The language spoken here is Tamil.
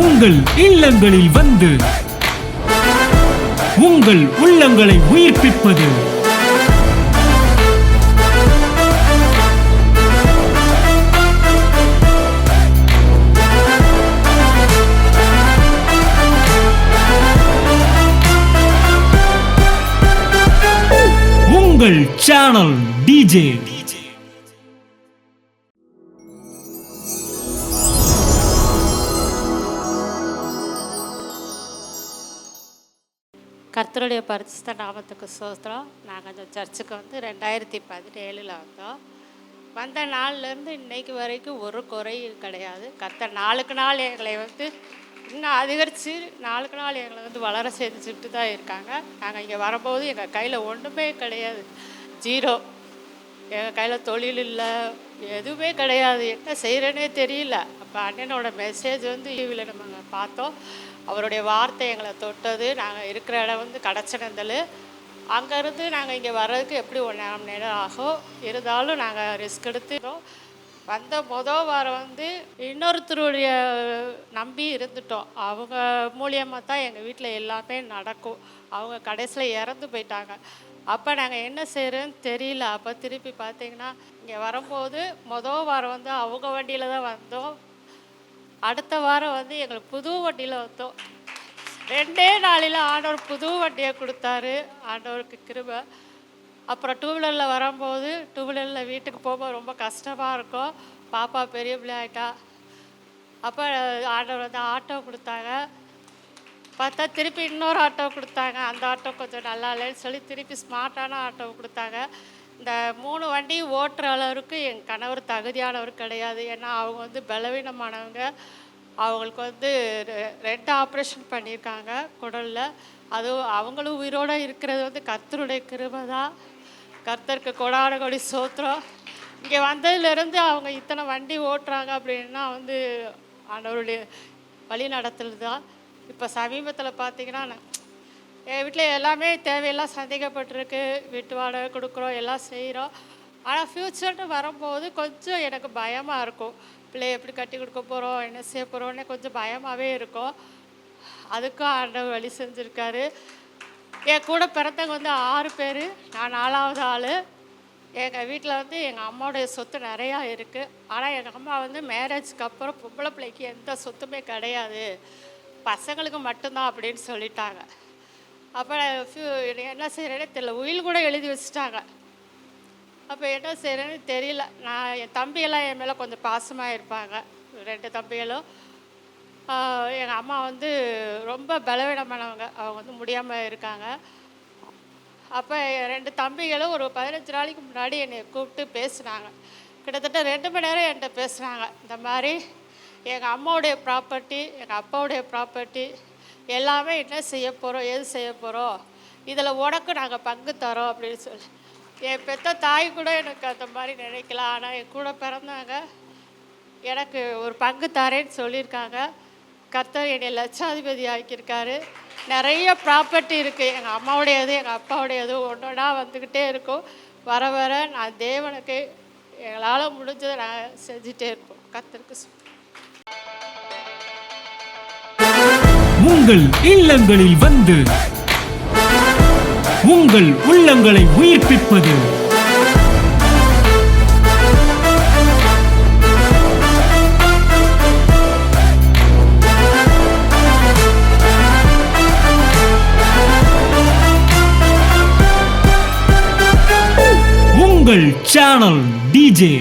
உங்கள் இல்லங்களில் வந்து உங்கள் உள்ளங்களை உயிர்ப்பிப்பது உங்கள் சேனல் டிஜே. கர்த்தருடைய பரிசுத்த நாமத்துக்கு ஸ்தோத்திரம். நாங்கள் அந்த சர்ச்சுக்கு வந்து 2017 வந்தோம். வந்த நாள்லேருந்து இன்னைக்கு வரைக்கும் ஒரு குறையும் கிடையாது. கர்த்தர் நாளுக்கு நாள் எங்களை வந்து இன்னும் அதிகரித்து நாளுக்கு நாள் எங்களை வந்து வளர செஞ்சுட்டு தான் இருக்காங்க. நாங்கள் இங்கே வரும்போது எங்கள் கையில் ஒன்றுமே கிடையாது, ஜீரோ. எங்கள் கையில் தொழில் இல்லை, எதுவுமே கிடையாது. என்ன செய்கிறேன்னே தெரியல. அப்போ அண்ணனோட மெசேஜ் வந்து டிவியில் நம்ம பார்த்தோம். அவருடைய வார்த்தை எங்களை தொட்டது. நாங்கள் இருக்கிற இடம் வந்து கடச்சனந்தல். அங்கேருந்து நாங்கள் இங்கே வர்றதுக்கு எப்படி 1 மணி நேரம் ஆகும். இருந்தாலும் நாங்கள் ரிஸ்க் எடுத்துட்டோம். வந்த வாரம் வந்து இன்னொருத்தருடைய நம்பி இருந்துட்டோம். அவங்க மூலியமாக தான் எங்கள் வீட்டில் எல்லாமே நடக்கும். அவங்க கடைசியில் இறந்து போயிட்டாங்க. அப்போ நாங்கள் என்ன செய்கிறோன்னு தெரியல. அப்போ திருப்பி பார்த்தீங்கன்னா இங்கே வரும்போது வாரம் வந்து அவங்க வண்டியில் தான் வந்தோம். அடுத்த வாரம் வந்து எங்களுக்கு புது வண்டியில் வந்தோம். 2 நாளில் ஆண்டவர் புது வண்டியை கொடுத்தாரு. ஆண்டவருக்கு கிருபை. அப்புறம் 2 வீலரில் வரும்போது 2 வீலரில் வீட்டுக்கு போகும்போது ரொம்ப கஷ்டமாக இருக்கும். பாப்பா பெரிய பிள்ளை ஆகிட்டா. அப்போ ஆண்டவர் வந்து ஆட்டோ கொடுத்தாங்க. பார்த்தா திருப்பி இன்னொரு ஆட்டோ கொடுத்தாங்க. அந்த ஆட்டோ கொஞ்சம் நல்லா இல்லைன்னு சொல்லி திருப்பி ஸ்மார்ட்டான ஆட்டோ கொடுத்தாங்க. இந்த 3 வண்டி ஓட்டுற அளவுக்கு என் கணவர் தகுதியானவர் கிடையாது. ஏன்னா அவங்க வந்து பலவீனமானவங்க. அவங்களுக்கு வந்து 2 ஆப்ரேஷன் பண்ணியிருக்காங்க குடலில். அதுவும் அவங்களும் உயிரோடு இருக்கிறது வந்து கர்த்தருடைய கிருபை தான். கர்த்தருக்கு கொடான கொடி ஸ்தோத்திரம். இங்கே வந்ததுலேருந்து அவங்க இத்தனை வண்டி ஓட்டுறாங்க அப்படின்னா வந்து ஆண்டவருடைய வழி நடத்தல் தான். இப்போ சமீபத்தில் பார்த்திங்கன்னா எங்கள் வீட்டில் எல்லாமே தேவையெல்லாம் சந்தேகப்பட்டிருக்கு. வீட்டு வாடகை கொடுக்குறோம், எல்லாம் செய்கிறோம். ஆனால் ஃப்யூச்சர்னு வரும்போது கொஞ்சம் எனக்கு பயமாக இருக்கும். பிள்ளைய எப்படி கட்டி கொடுக்க போகிறோம், என்ன செய்ய போகிறோன்னே கொஞ்சம் பயமாகவே இருக்கும். அதுக்கும் ஆண்டவர் வழி செஞ்சுருக்காரு. என் கூட பிறந்தவங்க வந்து 6 பேர். நான் 4வது ஆள். எங்கள் வீட்டில் வந்து எங்கள் அம்மாவுடைய சொத்து நிறையா இருக்குது. ஆனால் எங்கள் அம்மா வந்து மேரேஜுக்கு அப்புறம் பொம்பளை பிள்ளைக்கு எந்த சொத்துமே கிடையாது, பசங்களுக்கு மட்டும்தான் அப்படின்னு சொல்லிட்டாங்க. அப்போ என்ன செய்கிறேன்னு தெரியல. உயில் கூட எழுதி வச்சுட்டாங்க. அப்போ என்ன செய்கிறேன்னு தெரியல. என் தம்பியெல்லாம் என் மேலே கொஞ்சம் பாசமாக இருப்பாங்க. 2 தம்பிகளும். எங்கள் அம்மா வந்து ரொம்ப பலவீனமானவங்க. அவங்க வந்து முடியாமல் இருக்காங்க. அப்போ 2 தம்பிகளும் ஒரு 15 நாளைக்கு முன்னாடி என்னை கூப்பிட்டு பேசுனாங்க. கிட்டத்தட்ட 2 மணி நேரம் என்கிட்ட பேசுனாங்க. இந்த மாதிரி எங்கள் அம்மாவுடைய ப்ராப்பர்ட்டி, எங்கள் அப்பாவுடைய ப்ராப்பர்ட்டி எல்லாமே என்ன செய்ய போகிறோம், எது செய்ய போகிறோம், இதில் உனக்கு நாங்கள் பங்கு தரோம் அப்படின்னு சொல்லி. என் பெற்ற தாய் கூட எனக்கு அந்த மாதிரி நினைக்கலாம். ஆனால் என் கூட பிறந்தாங்க எனக்கு ஒரு பங்கு தரேன்னு சொல்லியிருக்காங்க. கர்த்தர் என்னை லட்சாதிபதி ஆக்கியிருக்காரு. நிறைய ப்ராப்பர்ட்டி இருக்குது. எங்கள் அம்மாவுடையது, எங்கள் அப்பாவுடையது ஒன்றா வந்துக்கிட்டே இருக்கும். வர வர நான் தேவனுக்கு எங்களால் முடிஞ்சதை நான் செஞ்சுட்டே இருப்போம். கர்த்தருக்கு உங்கள் இல்லங்களில் வந்து உங்கள் உள்ளங்களை உயிர்ப்பிப்பது உங்கள் சேனல் டிஜே.